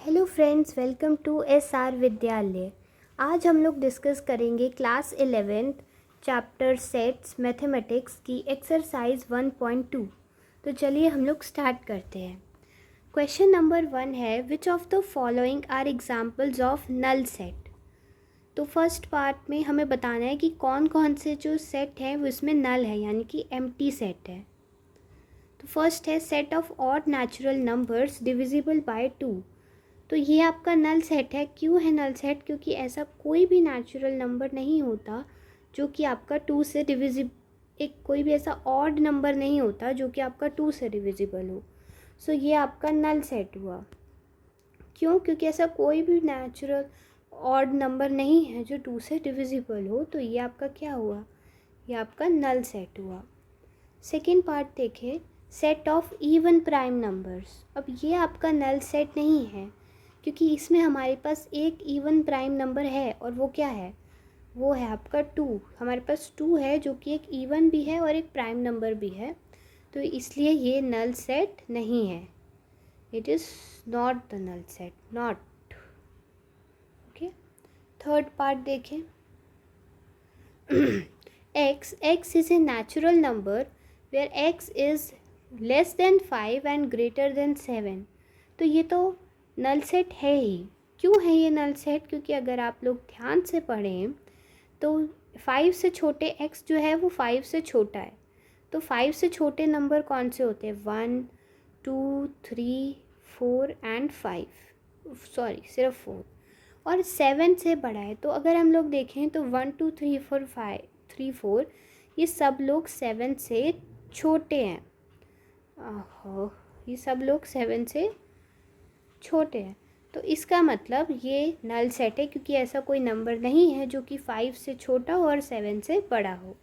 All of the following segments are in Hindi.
Hello friends, welcome to SR Vidyalaya. आज हम लोग डिस्कस करेंगे क्लास 11 चैप्टर सेट्स मैथमेटिक्स की एक्सरसाइज 1.2। तो चलिए हम लोग स्टार्ट करते हैं। क्वेश्चन नंबर 1 है, which of the following are examples of null set. तो फर्स्ट पार्ट में हमें बताना है कि कौन कौन से जो सेट हैं वो इसमें नल है, यानी कि एम्प्टी सेट है। तो फर्स्ट है set of odd natural numbers divisible by 2। तो ये आपका नल सेट है। क्यों है नल सेट? क्योंकि ऐसा कोई भी नेचुरल नंबर नहीं होता जो कि आपका 2 से कोई भी ऐसा ऑड नंबर नहीं होता जो कि आपका 2 से डिविजिबल हो। सो ये आपका नल सेट हुआ। क्यों? क्योंकि ऐसा कोई भी नेचुरल ऑड नंबर नहीं है जो 2 से डिविजिबल हो। तो ये आपका क्या हुआ? ये आपका नल सेट हुआ। सेकेंड पार्ट देखें, set of even prime numbers. अब ये आपका नल सेट नहीं है क्योंकि इसमें हमारे पास एक इवन प्राइम नंबर है, और वो क्या है? वो है आपका 2। हमारे पास 2 है जो कि एक इवन भी है और एक प्राइम नंबर भी है, तो इसलिए ये नल सेट नहीं है। It is not the null set, not. Okay, third part देखें। x is a natural number where x is less than 5 and greater than 7। तो ये तो नल सेट है ही। क्यों है ये नल सेट? क्योंकि अगर आप लोग ध्यान से पढ़ें तो 5 से छोटे x जो है वो 5 से छोटा है। तो 5 से छोटे नंबर कौन से होते हैं? 1, 2, 3, 4 एंड 5। सॉरी, सिर्फ 4। और 7 से बड़ा है। तो अगर हम लोग देखें तो 1, 2, 3, 4, 5, 3, 4 ये सब लोग 7 से छोटे हैं। ये सब लोग 7 से छोटे हैं। तो इसका मतलब ये नल सेट है क्योंकि ऐसा कोई नंबर नहीं है जो कि 5 से छोटा हो और 7 से बड़ा हो।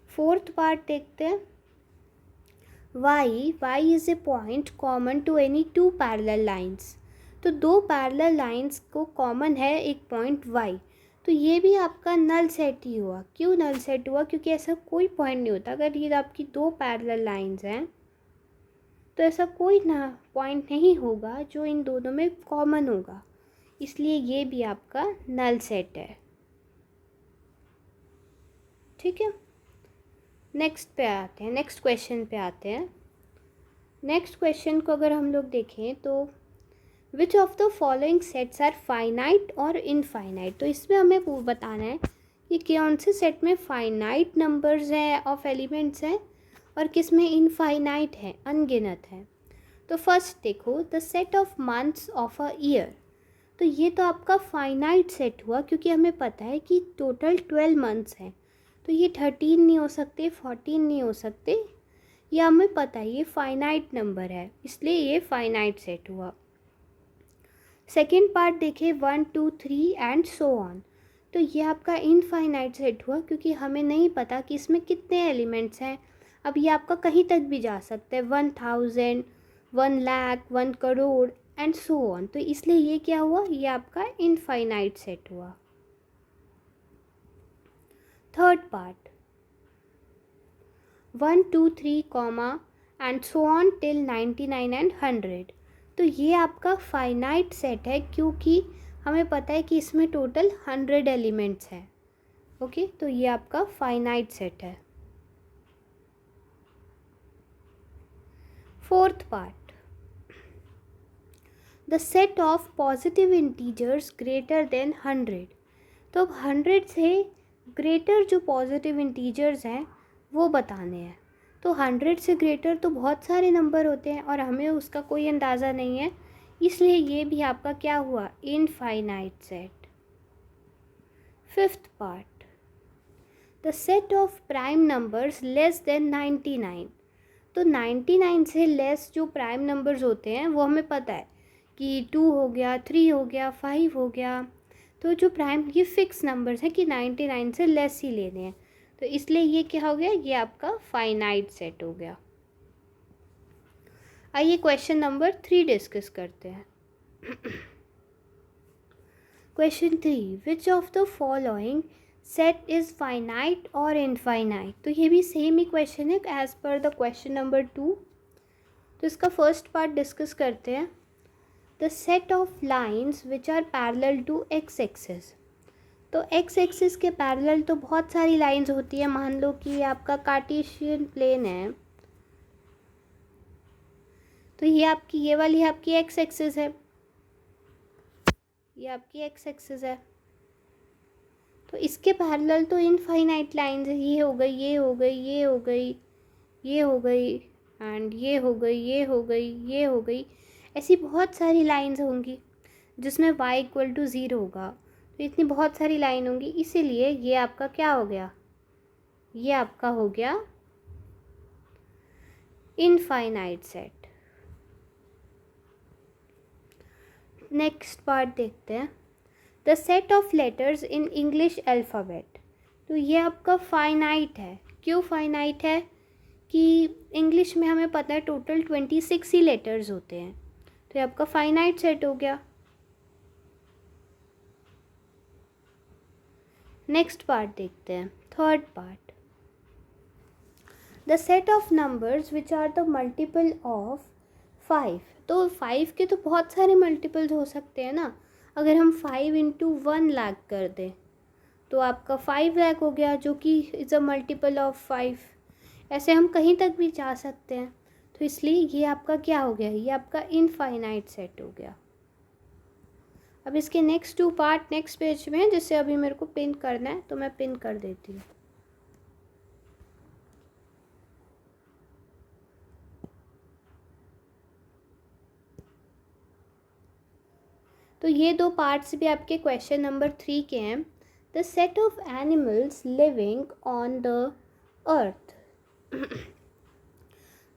फोर्थ पार्ट देखते हैं। y is a point common to any 2 parallel lines. तो 2 पैरेलल लाइंस को कॉमन है एक पॉइंट y। तो ये भी आपका नल सेट ही हुआ। क्यों नल सेट हुआ? क्योंकि ऐसा कोई पॉइंट नहीं होता। अगर ये आपकी 2 पैरेलल लाइंस हैं तो ऐसा कोई ना पॉइंट नहीं होगा जो इन दोनों में कॉमन होगा, इसलिए ये भी आपका नल सेट है। ठीक है, नेक्स्ट पे आते हैं, नेक्स्ट क्वेश्चन पे आते हैं। नेक्स्ट क्वेश्चन को अगर हम लोग देखें तो which of the following sets are finite और इनफाइनाइट। तो इसमें हमें वो बताना है कि कौन से सेट में फाइनाइट नंबर्स हैं ऑफ एलिमेंट्स हैं और किस में इनफाइनाइट है, अनगिनत है। तो फर्स्ट देखो, the set of months of a year. तो ये तो आपका फाइनाइट सेट हुआ क्योंकि हमें पता है कि टोटल 12 मंथ्स हैं। तो ये 13 नहीं हो सकते, 14 नहीं हो सकते, ये हमें पता है ये फाइनाइट नंबर है, इसलिए ये फाइनाइट सेट हुआ। सेकेंड पार्ट देखें, 1, 2, 3 एंड सो ऑन। तो ये आपका इनफाइनाइट सेट हुआ क्योंकि हमें नहीं पता कि इसमें कितने एलिमेंट्स हैं। अब ये आपका कहीं तक भी जा सकता है, 1000, 1 lakh, 1 crore and so on. तो इसलिए ये क्या हुआ? ये आपका इनफाइनाइट सेट हुआ। Third part, 1, 2, 3 comma and so on till 99 and 100। तो ये आपका फाइनाइट सेट है क्योंकि हमें पता है कि इसमें टोटल 100 एलिमेंट्स हैं। ओके, तो ये आपका फाइनाइट सेट है। Fourth part, the set of positive integers greater than 100। तो अब 100 से ग्रेटर जो पॉजिटिव इंटीजर्स हैं वो बताने हैं। तो 100 से ग्रेटर तो बहुत सारे नंबर होते हैं और हमें उसका कोई अंदाज़ा नहीं है, इसलिए ये भी आपका क्या हुआ? Infinite set. Fifth part, the set of prime numbers less than 99। तो 99 से लेस जो प्राइम नंबर्स होते हैं वो हमें पता है कि 2 हो गया, 3 हो गया, 5 हो गया। तो जो प्राइम, ये फिक्स नंबर्स हैं कि 99 से लेस ही लेने हैं, तो इसलिए ये क्या हो गया? ये आपका फाइनाइट सेट हो गया। आइए क्वेश्चन नंबर 3 डिस्कस करते हैं। Question 3, which of the following set is finite और इनफाइनाइट। तो ये भी सेम ही क्वेश्चन है as per the question number 2। तो इसका फर्स्ट पार्ट डिस्कस करते हैं। The set of lines which are parallel to x axis. तो एक्स एक्सिस के पैरेलल तो बहुत सारी लाइंस होती है। मान लो कि आपका कार्टेशियन प्लेन है, तो ये वाली आपकी एक्स एक्सिस है, ये आपकी एक्स एक्सिस है। तो इसके पैरेलल तो इनफाइनाइट लाइंस है। ये हो गई, ये हो गई, ये हो गई, ये हो गई, एंड ये हो गई, ये हो गई, ये हो गई। ऐसी बहुत सारी लाइंस होंगी जिसमें y इक्वल टू 0 होगा। तो इतनी बहुत सारी लाइन होंगी, इसीलिए ये आपका क्या हो गया, ये आपका हो गया इनफाइनाइट सेट। नेक्स्ट पार्ट देखते हैं, the set of letters in English alphabet. तो ये आपका फाइनाइट है। क्यों फाइनाइट है? कि इंग्लिश में हमें पता है टोटल 26 ही लेटर्स होते हैं, तो ये आपका फाइनाइट सेट हो गया। नेक्स्ट पार्ट देखते हैं, third part, the set of numbers which are the multiple of 5। तो 5 के तो बहुत सारे मल्टीपल्स हो सकते हैं ना। अगर हम 5 इंटू 1 लाख कर दें तो आपका 5 लाख हो गया, जो कि इज़ अ मल्टीपल ऑफ 5। ऐसे हम कहीं तक भी जा सकते हैं, तो इसलिए ये आपका क्या हो गया, ये आपका इनफाइनाइट सेट हो गया। अब इसके नेक्स्ट 2 पार्ट नेक्स्ट पेज में हैं, जिससे अभी मेरे को पिन करना है, तो मैं पिन कर देती हूँ। तो ये 2 पार्ट्स भी आपके क्वेश्चन नंबर 3 के हैं। The set of animals living on the earth.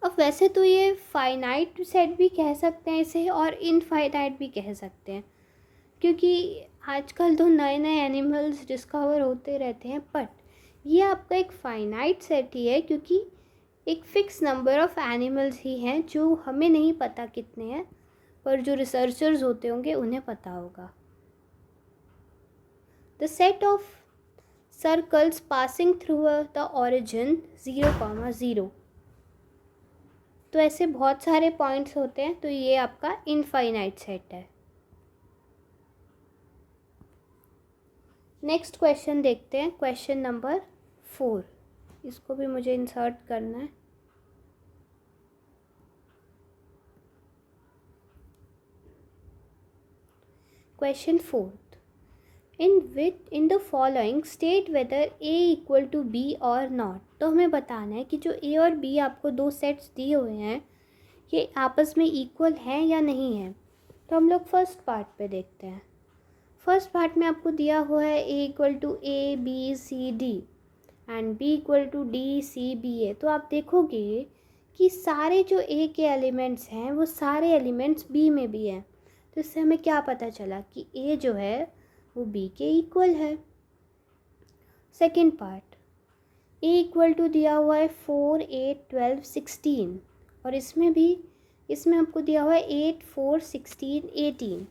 अब वैसे तो ये फाइनाइट सेट भी कह सकते हैं इसे, और इनफाइनाइट भी कह सकते हैं, क्योंकि आजकल तो नए नए एनिमल्स डिस्कवर होते रहते हैं। बट ये आपका एक फाइनाइट सेट ही है, क्योंकि एक फ़िक्स नंबर ऑफ एनिमल्स ही हैं, जो हमें नहीं पता कितने हैं, पर जो रिसर्चर्स होते होंगे उन्हें पता होगा। The set of circles passing through the origin 0,0। तो ऐसे बहुत सारे पॉइंट्स होते हैं, तो ये आपका इनफाइनाइट सेट है। नेक्स्ट क्वेश्चन देखते हैं, क्वेश्चन नंबर 4। इसको भी मुझे इंसर्ट करना है। Question 4, in the following state whether A equal to B और नॉट। तो हमें बताना है कि जो ए और बी आपको 2 सेट्स दिए हुए हैं, ये आपस में इक्वल हैं या नहीं हैं। तो हम लोग फर्स्ट पार्ट पे देखते हैं। फर्स्ट पार्ट में आपको दिया हुआ है A equal to A B C D and B equal to D C B A. तो आप देखोगे कि सारे जो ए के एलिमेंट्स हैं वो सारे एलिमेंट्स बी में भी हैं। तो इससे हमें क्या पता चला कि ए जो है वो बी के इक्वल है। Second part, A equal to दिया हुआ है 4, 8, 12, 16, और इसमें आपको दिया हुआ है 8, 4, 16, 18।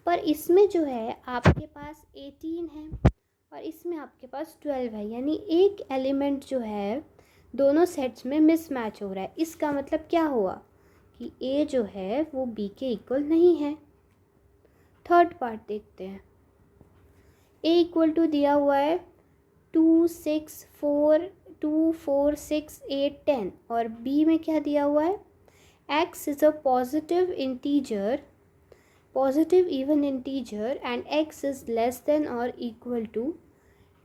पर इसमें जो है आपके पास 18 है और इसमें आपके पास 12 है, यानी एक एलिमेंट जो है दोनों सेट्स में मिसमैच हो रहा है। इसका मतलब क्या हुआ कि ए जो है वो बी के इक्वल नहीं है। थर्ड पार्ट देखते हैं, ए इक्वल टू दिया हुआ है 2, 6, 4, 2, 4, 6, 8, 10, और बी में क्या दिया हुआ है, x is a positive even integer and x is less than और इक्वल टू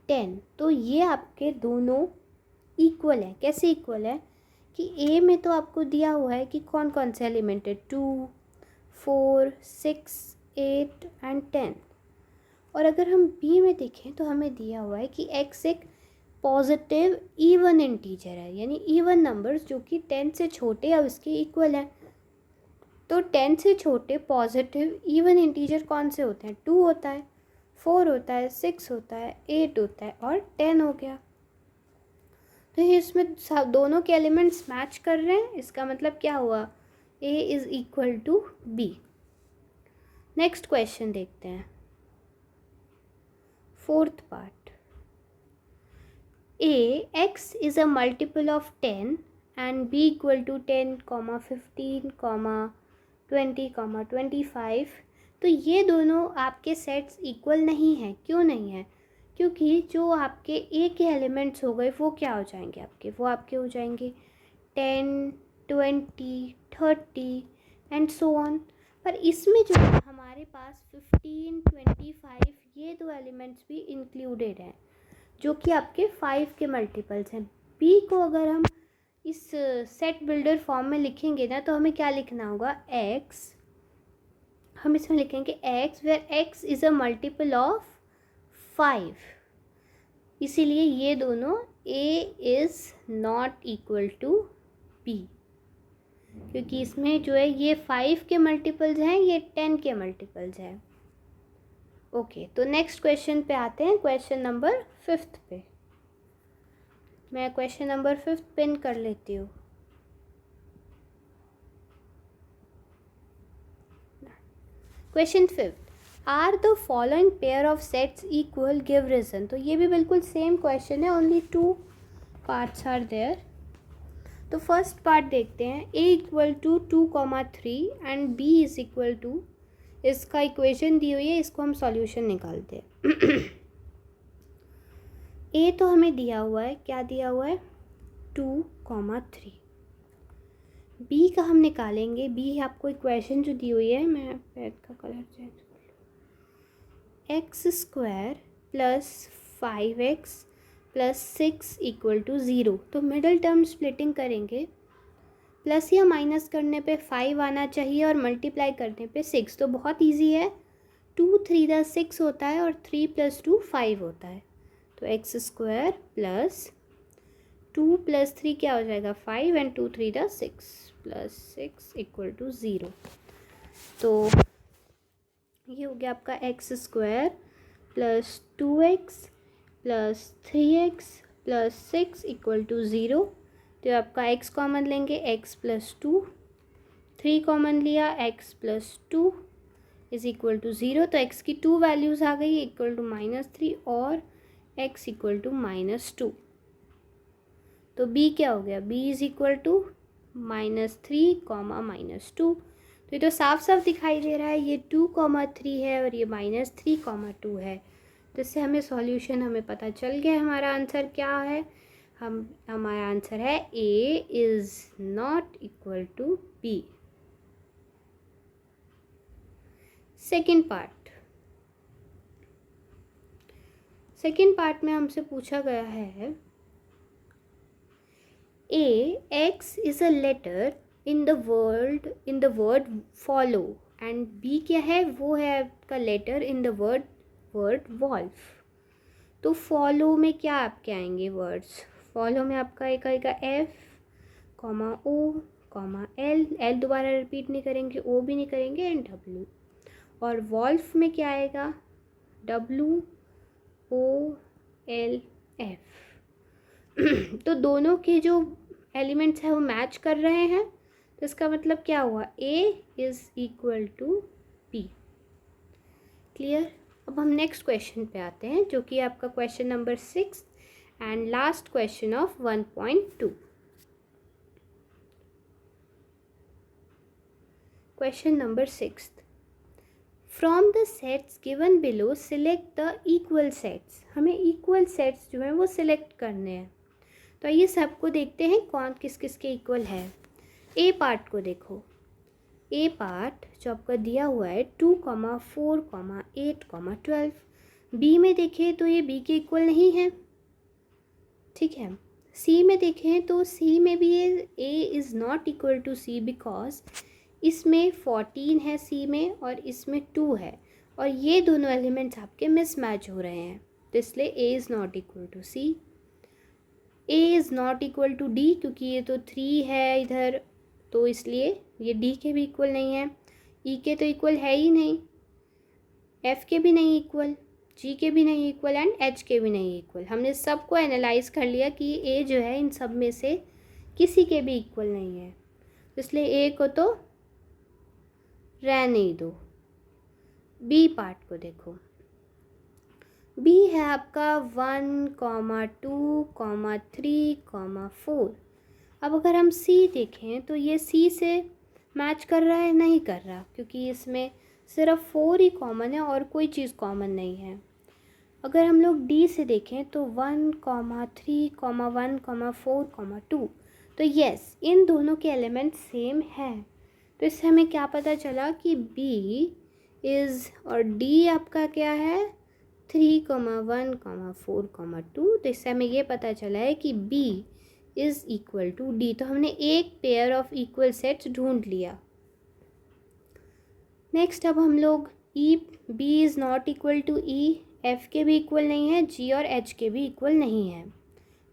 10। तो ये आपके दोनों इक्वल है। कैसे इक्वल है कि a में तो आपको दिया हुआ है कि कौन कौन से एलिमेंट है, 2, 4, 6, 8 एंड 10, और अगर हम b में देखें तो हमें दिया हुआ है कि x एक पॉजिटिव इवन इंटीजर है, यानी इवन नंबर्स जो कि 10 से छोटे अब इसके इक्वल है। तो 10 से छोटे पॉजिटिव इवन इंटीजर कौन से होते हैं, 2 होता है, 4 होता है, 6 होता है, 8 होता है और 10 हो गया। तो ये इसमें दोनों के एलिमेंट्स मैच कर रहे हैं। इसका मतलब क्या हुआ, a is equal to b। Next question देखते हैं, fourth part, x is a multiple of 10 and b equal to 10, 15, 20,25। तो ये दोनों आपके सेट्स इक्वल नहीं हैं। क्यों नहीं है? क्योंकि जो आपके ए के एलिमेंट्स हो गए वो क्या हो जाएंगे आपके? वो आपके हो जाएंगे 10, 20, 30 एंड सो ऑन। पर इसमें जो है हमारे पास 15, 25 ये दो एलिमेंट्स भी इंक्लूडेड हैं जो कि आपके 5 के मल्टीपल्स हैं। बी को अगर हम इस सेट बिल्डर फॉर्म में लिखेंगे ना तो हमें क्या लिखना होगा? एक्स। हम इसमें लिखेंगे x where x is a multiple of 5। इसीलिए ये दोनों A is not equal to B, क्योंकि इसमें जो है ये 5 के मल्टीपल्स हैं, ये 10 के मल्टीपल्स हैं। ओके, तो नेक्स्ट क्वेश्चन पे आते हैं, क्वेश्चन नंबर 5 पे। मैं क्वेश्चन नंबर 5 पिन कर लेती हूँ। Question 5, are the following pair of sets equal, give reason. तो ये भी बिल्कुल सेम क्वेश्चन है, ओनली 2 पार्ट्स आर देयर। तो फर्स्ट पार्ट देखते हैं, a equal to 2,3 and b is equal to, इसका इक्वेशन दी हुई है, इसको हम सॉल्यूशन निकालते हैं। a तो हमें दिया हुआ है, क्या दिया हुआ है? 2,3। b का हम निकालेंगे, b आपको इक्वेशन जो दी हुई है, मैं पेन का कलर चेंज कर लूँ, x square plus 5x plus 6 equal to 0। तो मिडल टर्म स्प्लिटिंग करेंगे, प्लस या माइनस करने पे 5 आना चाहिए और मल्टीप्लाई करने पे 6। तो बहुत इजी है, 2 3 दा 6 होता है और 3 + 2 5 होता है। तो एक्स स्क्वायर प्लस 2 + 3 क्या हो जाएगा? 5 एंड 2 3 दा 6 प्लस 6 इक्वल टू 0। तो ये हो गया आपका x square plus 2x plus 3x plus 6 equal to 0। तो आपका x कॉमन लेंगे, x प्लस 2, 3 कॉमन लिया, x plus 2 is equal to 0। तो x की 2 वैल्यूज़ आ गई, इक्वल टू -3 और x इक्वल टू -2। तो b क्या हो गया? b is equal to -3, -2। तो ये तो साफ साफ दिखाई दे रहा है, ये 2,3 है और ये -3,2 है। तो इससे हमें सॉल्यूशन हमें पता चल गया, हमारा आंसर क्या है? हमारा आंसर है a is not equal to b। Second part में हमसे पूछा गया है, a x is a letter in the word follow and b क्या है? वो है आपका letter in the word wolf. तो फॉलो में क्या आपके आएंगे वर्ड्स? फॉलो में आपका एक आएगा F, O, L दोबारा रिपीट नहीं करेंगे, O भी नहीं करेंगे, एंड W। और वॉल्फ में क्या आएगा? WOLF। तो दोनों के जो एलिमेंट्स हैं वो मैच कर रहे हैं, तो इसका मतलब क्या हुआ? A is equal to B। Clear? अब हम नेक्स्ट क्वेश्चन पे आते हैं, जो कि आपका question number 6 and last question of 1.2। Question number 6, from the sets given below select the equal sets. हमें इक्वल सेट्स जो हैं वो सिलेक्ट करने हैं। तो ये सबको देखते हैं कौन किस किस के इक्वल है। ए पार्ट को देखो, ए पार्ट जो आपका दिया हुआ है 2, 4, 8, 12। बी में देखें तो ये बी के इक्वल नहीं है, ठीक है। सी में देखें तो सी में भी ये A is not equal to C, because इसमें 14 है सी में और इसमें 2 है, और ये दोनों एलिमेंट्स आपके मिसमैच हो रहे हैं, तो इसलिए A is not equal to C. A is not equal to D, क्योंकि ये तो 3 है इधर, तो इसलिए ये डी के भी इक्वल नहीं है, ई के तो इक्वल है ही नहीं, एफ के भी नहीं इक्वल, जी के भी नहीं इक्वल, एंड एच के भी नहीं इक्वल। हमने सबको एनालाइज कर लिया कि ए जो है इन सब में से किसी के भी इक्वल नहीं है, इसलिए ए को तो रहने ही दो। बी पार्ट को देखो, बी है आपका 1, 2, 3, 4। अब अगर हम सी देखें तो ये सी से मैच कर रहा है? नहीं कर रहा, क्योंकि इसमें सिर्फ 4 ही कॉमन है और कोई चीज़ कॉमन नहीं है। अगर हम लोग डी से देखें तो 1, 3, 1, 4, 2, तो यस इन दोनों के एलिमेंट सेम हैं। तो इससे हमें क्या पता चला कि बी इज़ और डी आपका क्या है 3, 1, 4, 2। तो इससे हमें ये पता चला है कि B is equal to D. तो हमने एक पेयर ऑफ इक्वल सेट्स ढूंढ लिया। नेक्स्ट अब हम लोग E B is not equal to E, F के भी इक्वल नहीं है, जी और एच के भी इक्वल नहीं है।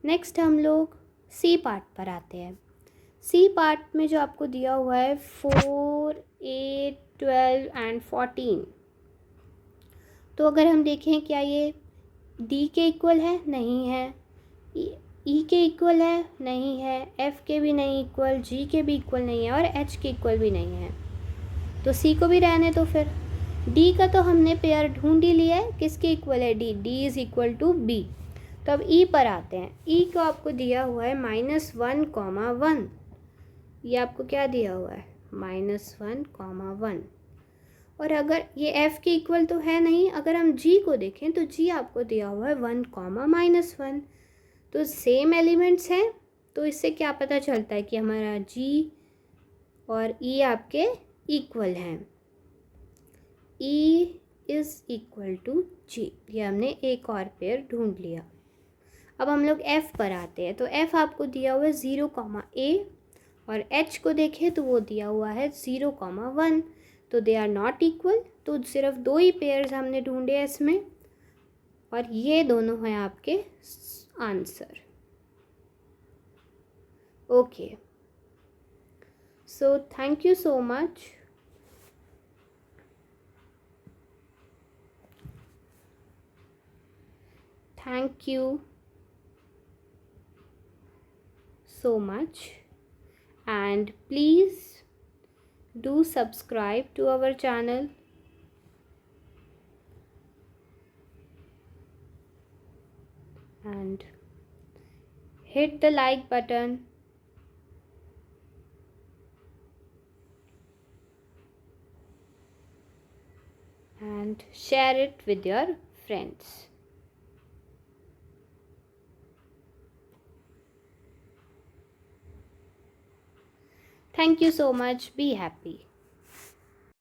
नेक्स्ट हम लोग सी पार्ट पर आते हैं। सी पार्ट में जो आपको दिया हुआ है 4, 8, 12 एंड 14, तो अगर हम देखें क्या ये डी के इक्वल है? नहीं है। ई के इक्वल है? नहीं है। एफ के भी नहीं इक्वल, जी के भी इक्वल नहीं है और एच के इक्वल भी नहीं है। तो सी को भी रहने तो फिर डी का तो हमने पेयर ढूंढ ही लिया है। किसके इक्वल है D? D is equal to B. तो अब ई पर आते हैं। ई को आपको दिया हुआ है -1, 1। ये आपको क्या दिया हुआ है? -1, 1। और अगर ये एफ के इक्वल तो है नहीं। अगर हम जी को देखें तो जी आपको दिया हुआ है 1, -1। तो सेम एलिमेंट्स हैं। तो इससे क्या पता चलता है कि हमारा जी और ई आपके इक्वल हैं। ई इज़ इक्वल टू जी। ये हमने एक और पेयर ढूंढ लिया। अब हम लोग एफ़ पर आते हैं। तो एफ़ आपको दिया हुआ है 0, a और एच को देखें तो वो दिया हुआ है 0, 1। तो दे आर नॉट इक्वल। तो सिर्फ 2 ही पेयर्स हमने ढूंढे हैं इसमें और ये दोनों हैं आपके answer. Okay, so thank you so much. Thank you so much, and please do subscribe to our channel and hit the like button and share it with your friends. Thank you so much. Be happy.